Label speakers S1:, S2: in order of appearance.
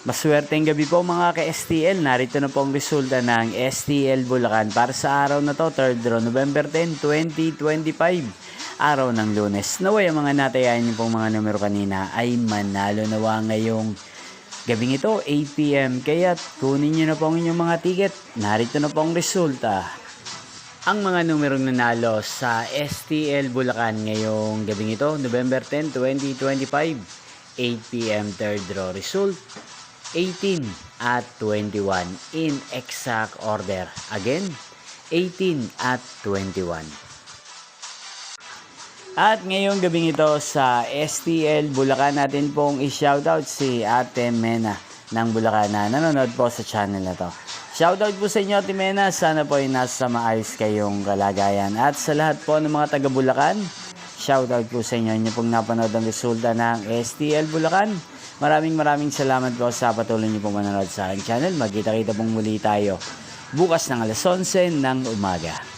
S1: Maswerteng gabi po mga ka-STL. Narito na po ang resulta ng STL Bulacan para sa araw na to, 3rd draw, November 10, 2025. Araw ng Lunes. Naway ang mga natayain niyo pong mga numero kanina ay manalo nawa ngayong gabing ito, 8 PM. Kaya kunin niyo na po ang inyong mga ticket. Narito na po ang resulta. Ang mga numerong nanalo sa STL Bulacan ngayong gabing ito, November 10, 2025, 8 PM 3rd draw result, 18 at 21 in exact order. Again, 18 at 21. At ngayong gabing ito sa STL Bulacan natin pong i-shoutout si Ate Mena ng Bulacan na nanonood po sa channel na to. Shoutout po sa inyo Ate Mena, sana po ay nasa maayos kayong kalagayan. At sa lahat po ng mga taga Bulacan, shoutout po sa inyo, inyo pong napanood ang resulta ng STL Bulacan. Maraming salamat po sa patuloy niyo pong manonood sa aking channel. Magkita-kita pong muli tayo bukas ng alas 11 ng umaga.